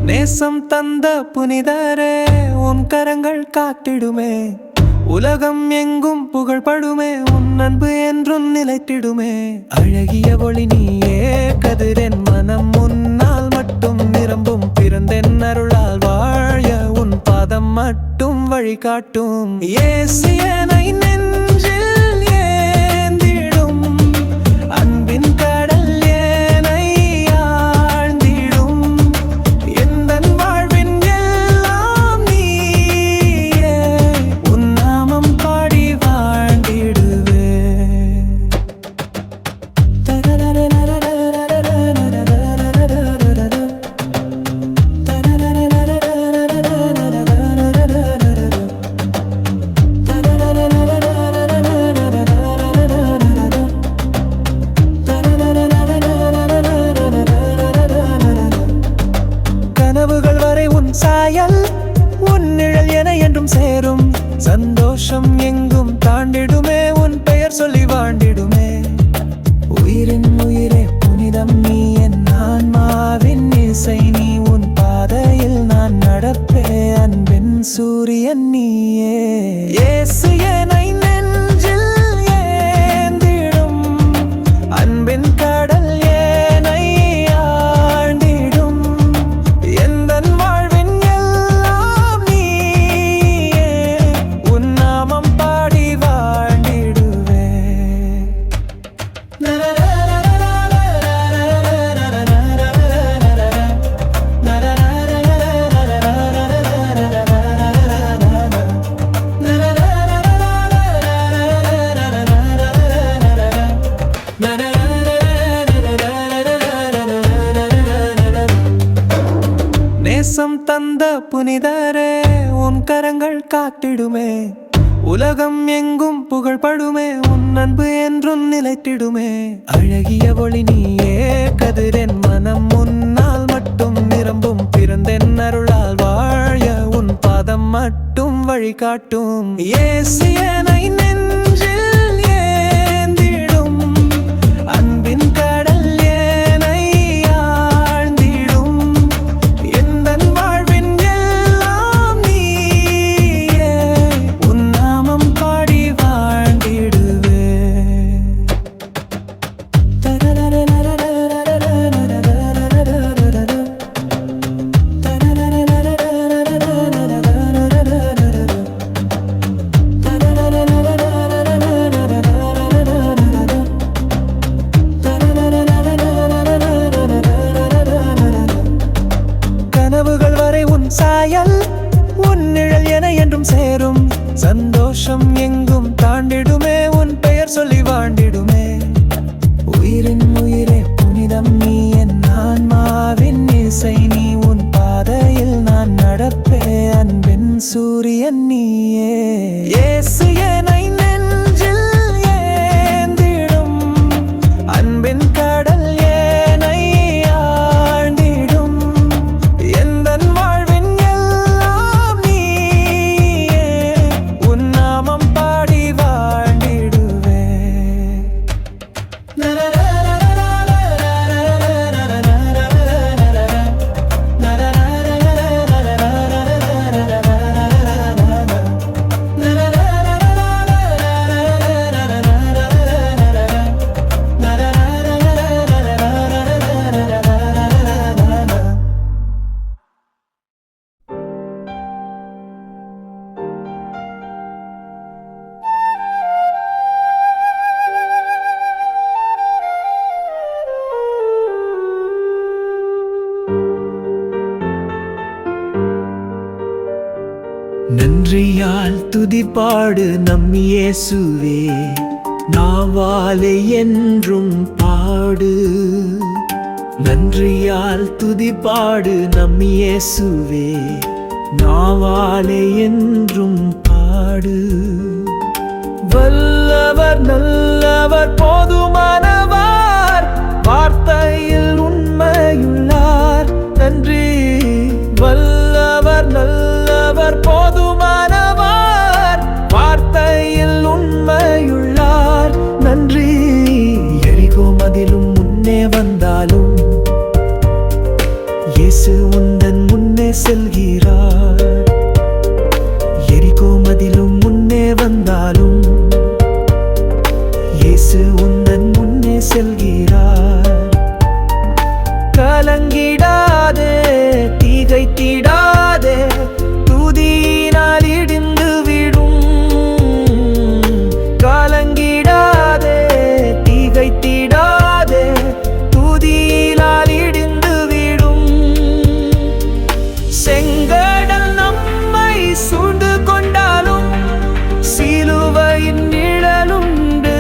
நேசம் தந்த புனிதரே, உன் கரங்கள் காத்திடுமே. உலகம் எங்கும் புகழ்படுமே, உன் அன்பு என்றும் நிலைத்திடுமே. அழகிய ஒளி நீயே, கதிரென் மனம் முன்னால் மட்டும் நிரம்பும். பிறந்தென் அருளால் வாழ உன் பாதம் மட்டும் வழிகாட்டும். இயேசுவை நெஞ்சில் ஏந்திடும், அன்பின் கடல் ஏனை ஆழ்ந்திடும். எந்தன் வாழ்வின் எல்லாம் நீயே, உன் நாமம் பாடி வாழ்ந்திடுவே. கனவுகள் வரை உன் சாயல், உன் நிழல் என என்றும் சேரும். சந்தோஷம் எங்கும் தாண்டிடுமே, உன் பெயர் சொல்லி வாழ்ந்திடுமே. உயிரின் உயிரே புனிதம் நீ, என் ஆன்மாவின் இசை நீ. உன் பாதையில் நான் நடப்பே, அன்பின் சூரியன் நீயே. இயேசுவை நெஞ்சில் ஏந்திடும், அன்பின் கடல் ஏனை ஆழ்ந்திடும். எந்தன் வாழ்வின் எல்லாம் நீயே, உன் நாமம் பாடி வாழ்ந்திடுவே. நேசம் தந்த புனிதரே, உன் கரங்கள் காத்திடுமே. உலகம் எங்கும் புகழ்படுமே, உன் அன்பு என்றும் நிலைத்திடுமே. அழகிய ஒளி நீயே, கதிரென் மனம் முன்னால் மட்டும் நிரம்பும். பிறந்தென் அருளால் வாழ உன் பாதம் மட்டும் வழிகாட்டும். இயேசுவை நெஞ்சில் ஏந்திடும், அன்பின் கடல் ஏனை ஆழ்ந்திடும். எந்தன் வாழ்வின் எல்லாம் நீயே, உன் நாமம் பாடி வாழ்ந்திடுவே. கனவுகள் வரை உன் சாயல், உன் நிழல் என என்றும் சேரும். சந்தோஷம் எங்கும் தாண்டிடுமே, உன் பெயர் சொல்லி வாழ்ந்திடுமே. உயிரின் உயிரே புனிதம் நீ, என் ஆன்மாவின் இசை நீ. உன் பாதையில் நான் நடப்பே, அன்பின் சூரியன் நீயே. இயேசுவை நெஞ்சில் ஏந்திடும், அன்பின் கடல் ஏனை ஆழ்ந்திடும். எந்தன் வாழ்வின் எல்லாம் நீயே, உன் நாமம் பாடி வாழ்ந்திடுவே. நன்றியால் துதிபாடு நம் இயேசுவே, நாவாலே என்றும் பாடு. நன்றியால் துதிபாடு நம் இயேசுவே, நாவாலே என்றும் பாடு. வல்லவர் வல்லவர் நல்லவர் போதுமானவர், வார்த்தையில் உண்மையுள்ளார். நன்றி. வல்லவர் நல்லவர் போதுமானவர், வார்த்தையில் உண்மையுள்ளார். நன்றி. எரிகோ மதிலும் முன்னே வந்தாலும் இயேசு உந்தன் முன்னே செல்கிறார். எரிகோ மதிலும் முன்னே வந்தாலும் இயேசு உந்தன் முன்னே செல்கிறார். கலங்கிடாதே, திகைத்திடாதே, துதியினால் இடிந்து விடும். கலங்கிடாதே, திகைத்திடாதே, துதியினால் இடிந்து விடும். செங்கடல் நம்மை சூழ்ந்து கொண்டாலும் சிலுவையின் நிழலுண்டு.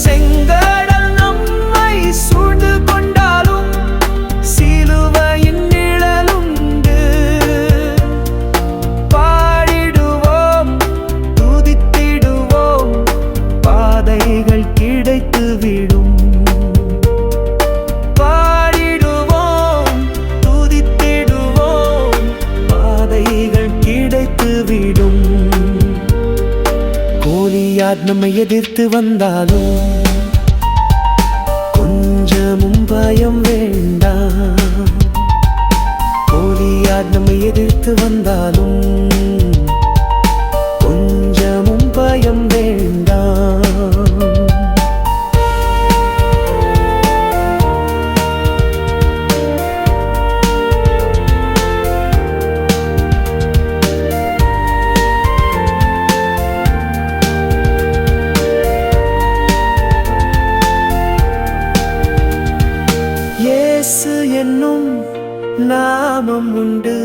செங்கடல் நம்மை சூழ்ந்து கொண்டாலும் சிலுவையின் நிழலுண்டு. பாடிடுவோம், துதித்திடுவோம், பாதைகள் கிடைத்துவிடும். பாடிடுவோம், துதித்திடுவோம், பாதைகள் கிடைத்துவிடும். கோலியாத் நம்மை எதிர்த்து வந்தாலும் கொஞ்சமும் பயம் வேண்டாம். கோலியாத் நம்மை எதிர்த்து வந்தாலும் கொஞ்சமும் பயம் வேண்டாம். இயேசு என்னும் நாமம் உண்டு,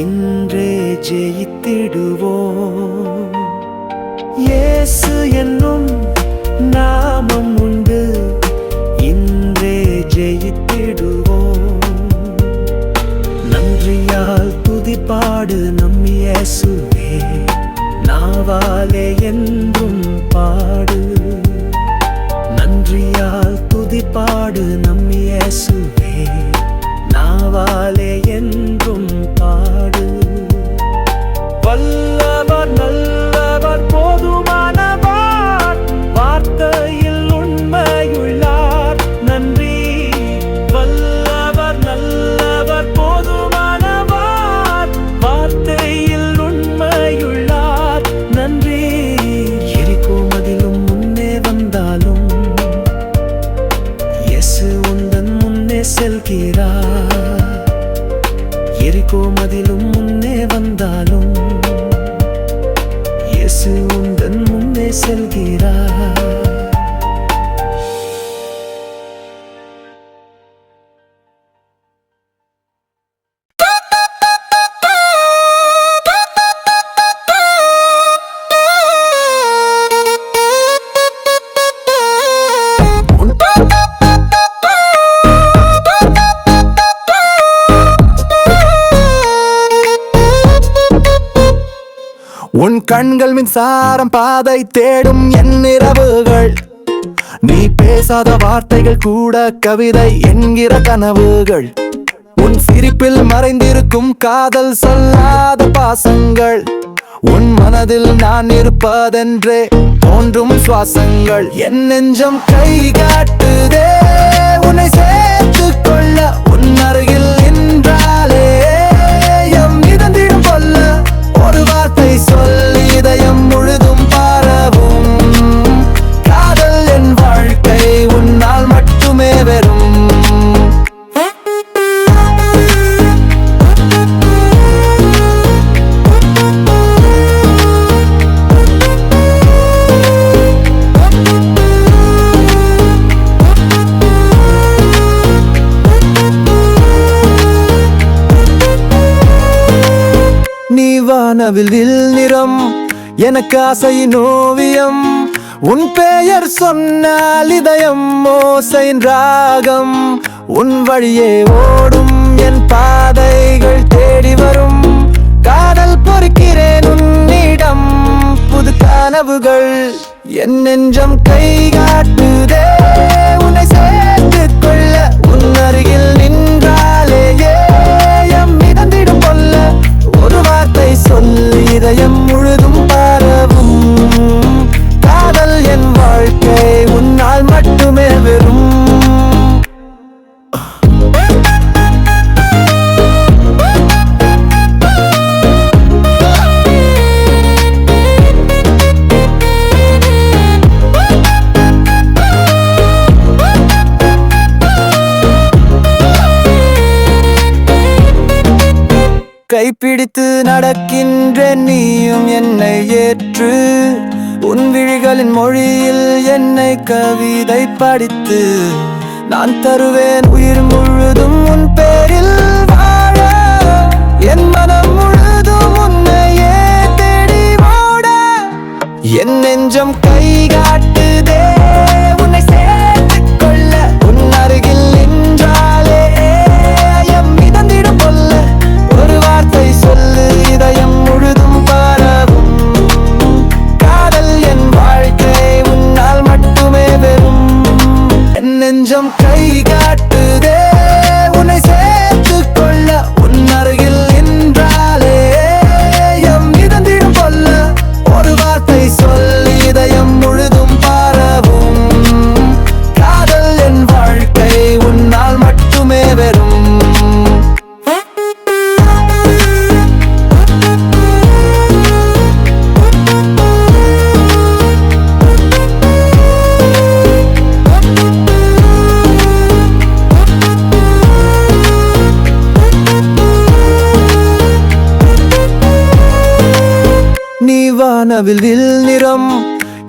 இன்றே ஜெயித்திடுவோம். இயேசு என்னும் நாமம் உண்டு, இன்றே ஜெயித்திடுவோம். நன்றியால் துதிப்பாடு நம் இயேசுவே, நாவாலே என்றும் பாடு. நன்றியால் துதிப்பாடு நம் இயேசுவே, நாவாலே என்றும் பாடு. வல்லவர் நல்லவர் போதுமானவர், வார்த்தையில் உண்மையுள்ளார். நன்றி. வல்லவர் நல்லவர் போதுமானவர், வார்த்தையில் உண்மையுள்ளார். நன்றி. எரிகோ மதிலும் முன்னே வந்தாலும் இயேசு உந்தன் முன்னே செல்கிறார். எரிகோ மதிலும் முன்னே வந்தாலும் இயேசு உந்தன் முன்னே செல்கிறார். உன் கண்கள் மின்சாரம் பாதை தேடும் என் இரவுகள், நீ பேசாத வார்த்தைகள் கூட கவிதை என்கிற கனவுகள். உன் சிரிப்பில் மறைந்திருக்கும் காதல் சொல்லாத பாசங்கள், உன் மனதில் நான் இருப்பதென்றே தோன்றும் சுவாசங்கள். என் நெஞ்சம் கை காட்டுதே உன்னை சேர்த்து கொள்ள, உன் அருகில் நின்றாலே எம் இதந்திடும் கொல்ல. ஒரு வார்த்தை சொல் இதயம் முழுதும் பரவும், காதல் என் வாழ்க்கை உன்னால் மட்டுமே வெறும். நீ வானவில் நிறம், எனக்கு ஆசையின் ஓவியம். உன் பெயர் சொன்னால் இதயம் ஓசையின் ராகம். உன் வழியே ஓடும் என் பாதைகள் தேடி வரும், காதல் பொறுக்கிறேன் உன்னிடம் புது கனவுகள் என் நெஞ்சம் கை காட்டுதே உன்னை சேர்த்துக் கொள்ள உன் அருகில் நின்றாலே ஏயம் மிதந்திடும் கொள்ள ஒரு வார்த்தை சொல்லி இதயம் முழுதும் பரவும் காதல் என் வாழ்க்கை உன்னால் மட்டுமே வெறும் கைப்பிடித்து நடக்கின்றேன் நீயும் என்னை ஏற்று உன் விழிகளின் மொழியில் என்னை கவிதை படித்து நான் தருவேன் உயிர் முழுதும் உன் பேரில் வாழ என் மனம் முழுதும் உன்னையே தேடி ஓட என் நெஞ்சம் கை காட்டுதே உன்னை சேர்த்துக் கொள்ள உன் அருகில் நின்றாலே ஏயம் மிதந்திடும் கொள்ள ஒரு வார்த்தை சொல்லு இதயம் முழுதும் பரவும் காதல் என் வாழ்க்கை உன்னால் மட்டுமே வெறும் என் நெஞ்சம் கை காட்டுதே உன்னை சேர்த்துக் கொள்ள உன் அருகில் நின்றாலே ஏயம் மிதந்திடும் கொள்ள ஒரு வார்த்தை சொல்லு இதயம் முழுதும் பரவும் காதல் என் வாழ்க்கை உன்னால் மட்டுமே வெறும் நீ வானவில் நிறம்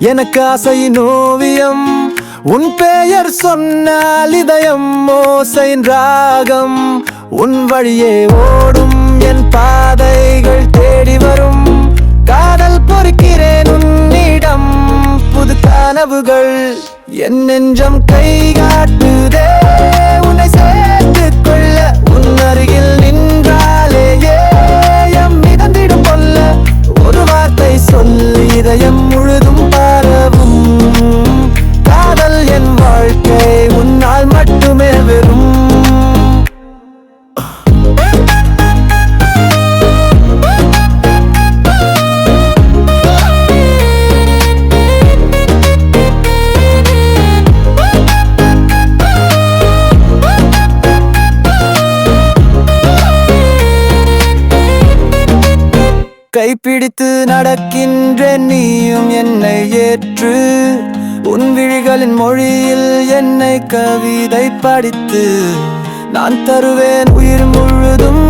எனக்கு ஆசையின் ஓவியம் உன் பெயர் சொன்னால் இதயம் ஓசையின் ராகம் உன் வழியே ஓடும் என் பாதைகள் தேடி வரும் காதல் பொறுக்கிறேன் உன்னிடம் புது கனவுகள் என் நெஞ்சம் கை காட்டுதே உன்னை சேர்த்துக் கொள்ள உன் அருகில் நின்றாலே ஏயம் மிதந்திடும் கொள்ள ஒரு வார்த்தை சொல்லி இதயம் முழுதும் பரவும் காதல் என் வாழ்க்கை உன்னால் மட்டுமே வெறும் கைப்பிடித்து நடக்கின்றேன் நீயும் என்னை ஏற்று உன் விழிகளின் மொழியில் என்னை கவிதை படித்து நான் தருவேன் உயிர் முழுதும்